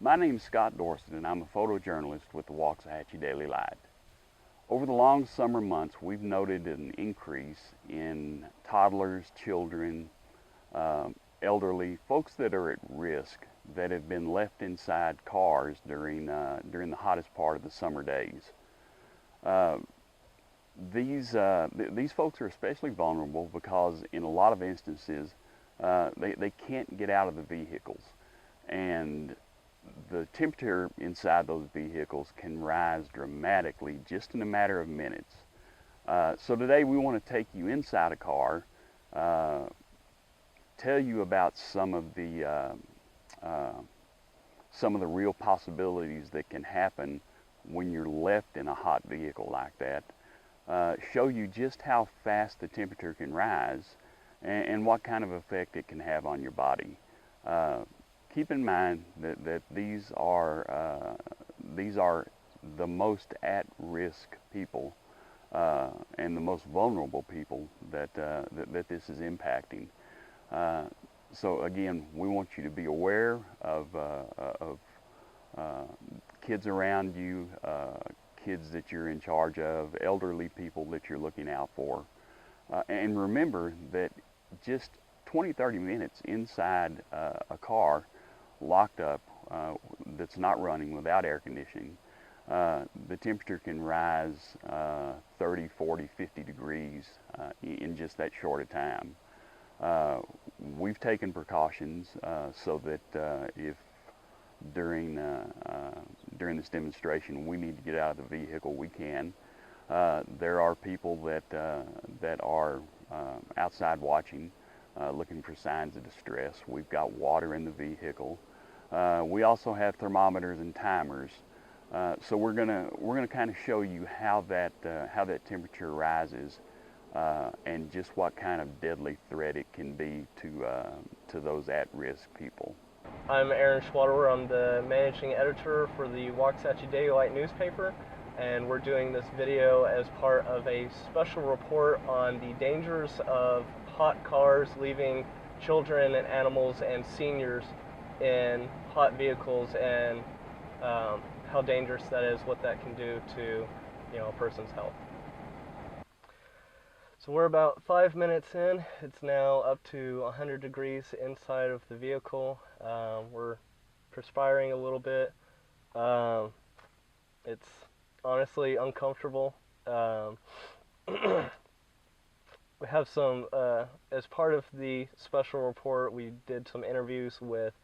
My name's Scott Dorset, and I'm a photojournalist with the Waxahachie Daily Light. Over the long summer months, we've noted an increase in toddlers, children, elderly, folks that are at risk that have been left inside cars during the hottest part of the summer days. Uh, these folks are especially vulnerable because in a lot of instances they can't get out of the vehicles, and the temperature inside those vehicles can rise dramatically just in a matter of minutes. So today we want to take you inside a car, tell you about some of the real possibilities that can happen when you're left in a hot vehicle like that. Show you just how fast the temperature can rise and what kind of effect it can have on your body. Keep in mind that these are the most at-risk people and the most vulnerable people that this is impacting. So again, we want you to be aware of kids around you, kids that you're in charge of, elderly people that you're looking out for. And remember that just 20-30 minutes inside a car locked up that's not running without air conditioning, the temperature can rise 30, 40, 50 degrees in just that short a time. We've taken precautions so that if during this demonstration we need to get out of the vehicle, we can. There are people that are outside watching, looking for signs of distress. We've got water in the vehicle. We also have thermometers and timers. So we're gonna kind of show you how that temperature rises and just what kind of deadly threat it can be to those at-risk people. I'm Aaron Schwaderer. I'm the managing editor for the Waxahachie Daily Light newspaper, and we're doing this video as part of a special report on the dangers of hot cars leaving children and animals and seniors in hot vehicles, and how dangerous that is, what that can do to a person's health. So we're about 5 minutes in. It's now up to 100 degrees inside of the vehicle. We're perspiring a little bit. It's honestly uncomfortable. We have some, as part of the special report, we did some interviews with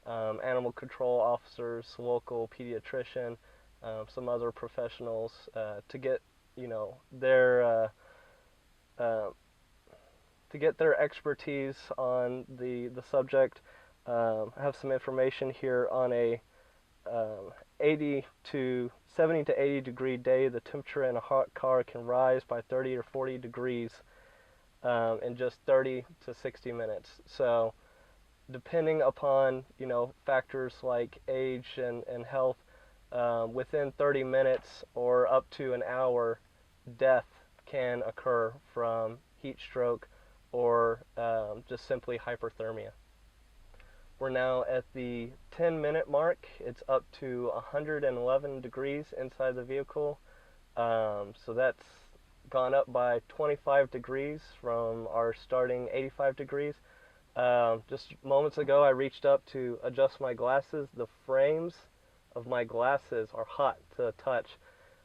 animal control officers, local pediatrician, some other professionals to get their expertise on the subject. I have some information here on a 70 to 80 degree day. The temperature in a hot car can rise by 30 or 40 degrees in just 30 to 60 minutes. So depending upon factors like age and health, within 30 minutes or up to an hour, death can occur from heat stroke or just simply hyperthermia. We're now at the 10-minute mark. It's up to 111 degrees inside the vehicle. So that's gone up by 25 degrees from our starting 85 degrees. Just moments ago, I reached up to adjust my glasses. The frames of my glasses are hot to the touch.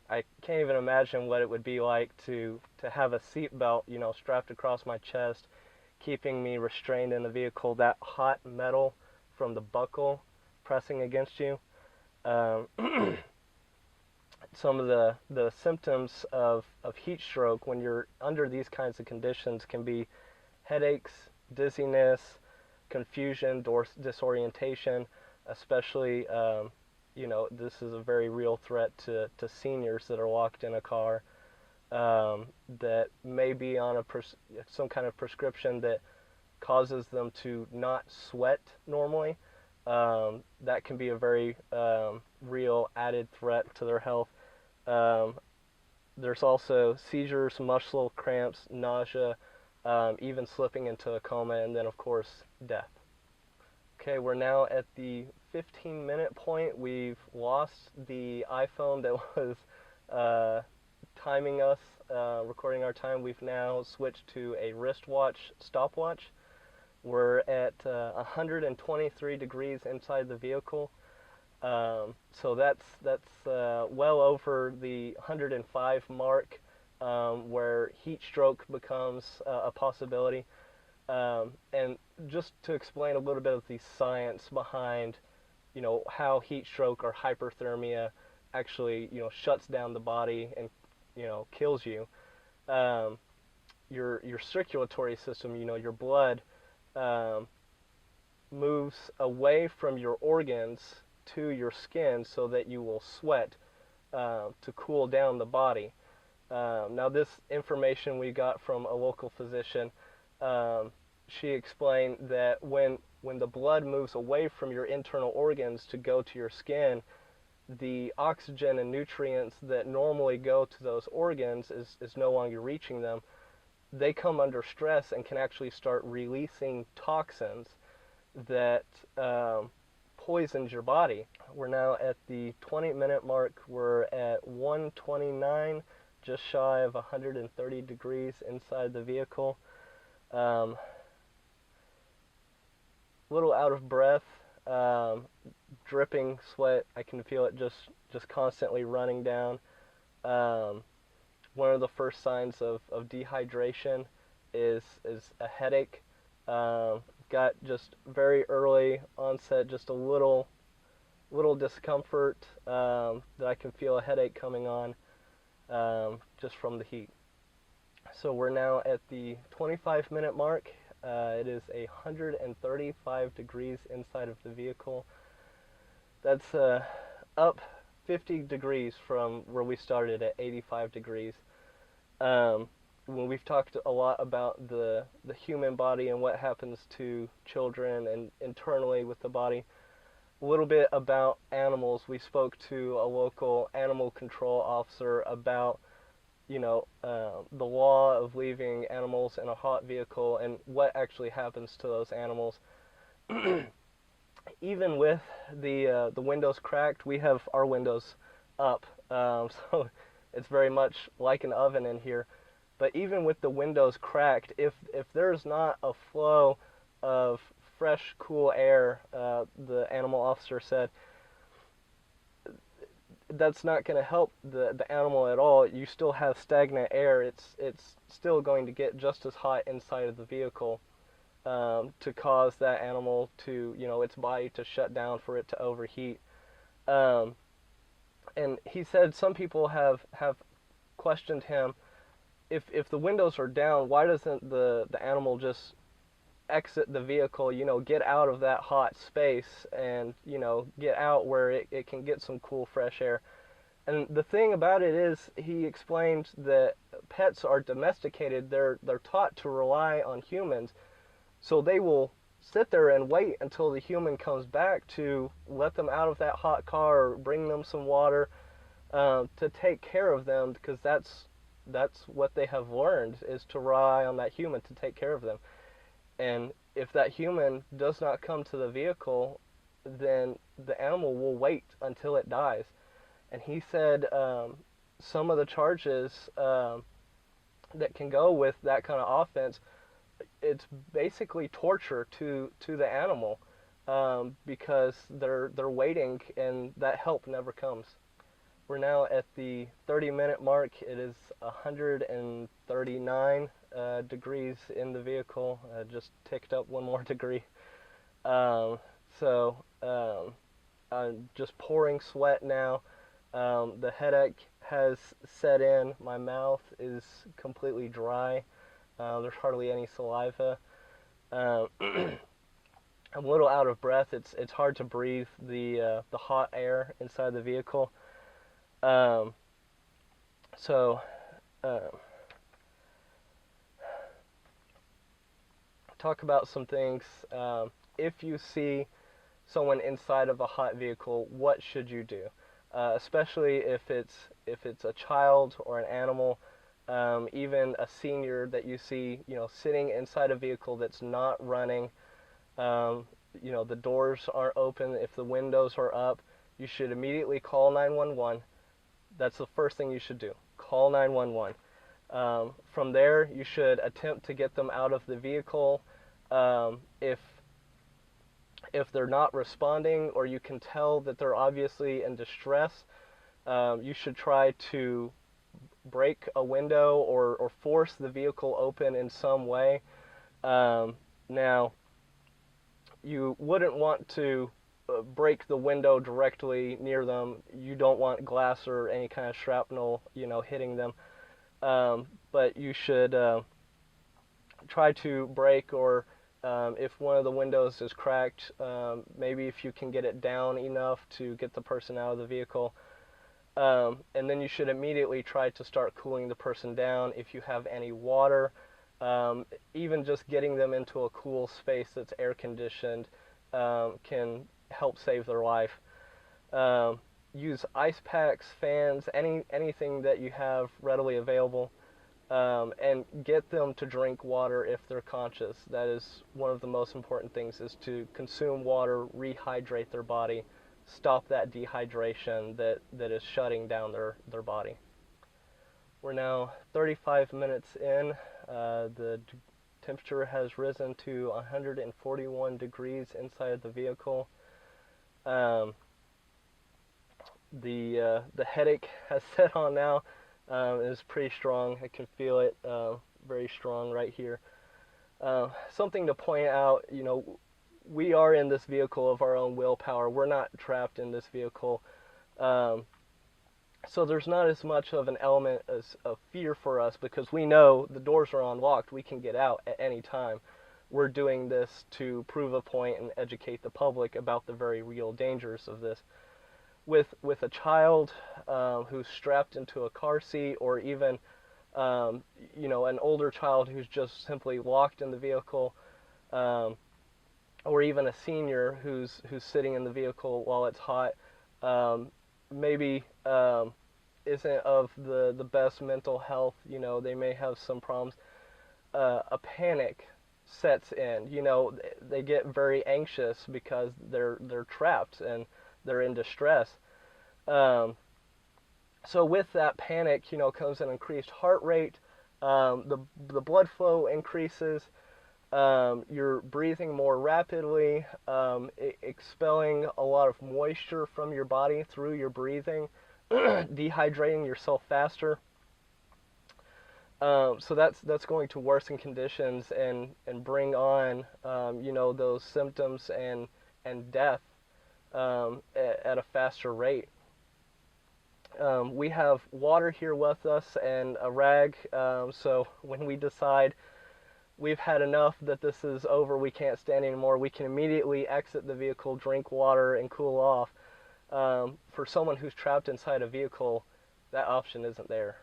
I can't even imagine what it would be like to have a seat belt, strapped across my chest, keeping me restrained in the vehicle. That hot metal from the buckle pressing against you. Some of the symptoms of heat stroke when you're under these kinds of conditions can be headaches, dizziness, confusion, disorientation, especially this is a very real threat to seniors that are locked in a car that may be on some kind of prescription that causes them to not sweat normally. That can be a very real added threat to their health. There's also seizures, muscle cramps, nausea, even slipping into a coma, and then of course death. Okay, we're now at the 15-minute point. We've lost the iPhone that was uh, timing us, recording our time. We've now switched to a wristwatch stopwatch. We're at 123 degrees inside the vehicle. So that's well over the 105 mark, where heat stroke becomes a possibility. And just to explain a little bit of the science behind, how heat stroke or hyperthermia actually, shuts down the body and, kills you. Um, your circulatory system, your blood, um, moves away from your organs to your skin so that you will sweat to cool down the body. Now, this information we got from a local physician. She explained that when the blood moves away from your internal organs to go to your skin, the oxygen and nutrients that normally go to those organs is no longer reaching them. They come under stress and can actually start releasing toxins that poisons your body. We're now at the 20-minute mark. We're at 129, just shy of 130 degrees inside the vehicle. Little out of breath, dripping sweat. I can feel it just constantly running down. One of the first signs of dehydration is a headache. Got just very early onset, just a little discomfort, that I can feel a headache coming on, just from the heat. So we're now at the 25-minute mark. It is 135 degrees inside of the vehicle. That's up 50 degrees from where we started at 85 degrees. When we've talked a lot about the human body and what happens to children and internally with the body, a little bit about animals. We spoke to a local animal control officer about the law of leaving animals in a hot vehicle and what actually happens to those animals. Even with the windows cracked, we have our windows up, so it's very much like an oven in here. But even with the windows cracked, if there's not a flow of fresh, cool air, the animal officer said, that's not going to help the animal at all. You still have stagnant air. It's still going to get just as hot inside of the vehicle, to cause that animal to, its body to shut down, for it to overheat. And he said some people have questioned him, if the windows are down, why doesn't the animal just exit the vehicle, get out of that hot space and, get out where it can get some cool, fresh air. And the thing about it is, he explained that pets are domesticated. They're taught to rely on humans. So they will sit there and wait until the human comes back to let them out of that hot car or bring them some water, to take care of them, because that's what they have learned, is to rely on that human to take care of them. And if that human does not come to the vehicle, then the animal will wait until it dies. And he said some of the charges that can go with that kind of offense, it's basically torture to the animal, because they're waiting and that help never comes. We're now at the 30-minute mark. It is 139 degrees in the vehicle. Just ticked up one more degree. I'm just pouring sweat now. The headache has set in. My mouth is completely dry. There's hardly any saliva. I'm a little out of breath. It's hard to breathe the hot air inside the vehicle. Talk about some things. If you see someone inside of a hot vehicle, what should you do? Especially if it's a child or an animal, even a senior that you see, sitting inside a vehicle that's not running. the doors aren't open, if the windows are up, you should immediately call 911. That's the first thing you should do. Call 911. From there, you should attempt to get them out of the vehicle. If they're not responding, or you can tell that they're obviously in distress, you should try to break a window or force the vehicle open in some way. Now, you wouldn't want to break the window directly near them. You don't want glass or any kind of shrapnel, hitting them. But you should try to break, or if one of the windows is cracked, maybe if you can get it down enough to get the person out of the vehicle. And then you should immediately try to start cooling the person down. If you have any water, even just getting them into a cool space that's air conditioned can help save their life. Use ice packs, fans, anything that you have readily available, and get them to drink water if they're conscious. That is one of the most important things, is to consume water, rehydrate their body, stop that dehydration that is shutting down their body. We're now 35 minutes in. The temperature has risen to 141 degrees inside the vehicle. The headache has set on now. It's pretty strong. I can feel it very strong right here. Something to point out, we are in this vehicle of our own willpower. We're not trapped in this vehicle. So there's not as much of an element of fear for us, because we know the doors are unlocked. We can get out at any time. We're doing this to prove a point and educate the public about the very real dangers of this. With a child who's strapped into a car seat, or even an older child who's just simply locked in the vehicle, or even a senior who's sitting in the vehicle while it's hot, maybe isn't of the best mental health. They may have some problems. A panic sets in. They get very anxious because they're trapped and they're in distress. So with that panic, comes an increased heart rate. The blood flow increases. You're breathing more rapidly, expelling a lot of moisture from your body through your breathing, dehydrating yourself faster. So that's going to worsen conditions and bring on those symptoms and death at a faster rate. We have water here with us and a rag, so when we decide we've had enough, that this is over, we can't stand anymore, we can immediately exit the vehicle, drink water, and cool off. For someone who's trapped inside a vehicle, that option isn't there.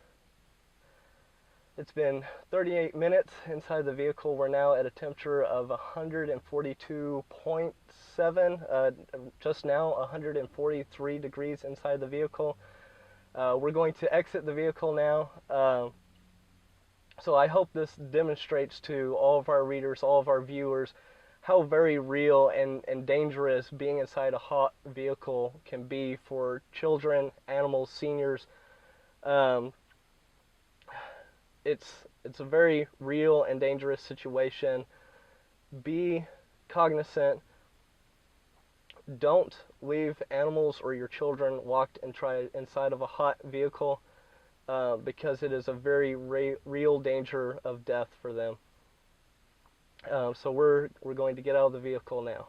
It's been 38 minutes inside the vehicle. We're now at a temperature of 142.7, just now 143 degrees inside the vehicle. We're going to exit the vehicle now. So I hope this demonstrates to all of our readers, all of our viewers, how very real and dangerous being inside a hot vehicle can be for children, animals, seniors. It's a very real and dangerous situation. Be cognizant. Don't leave animals or your children locked inside of a hot vehicle, because it is a very real danger of death for them. So we're going to get out of the vehicle now.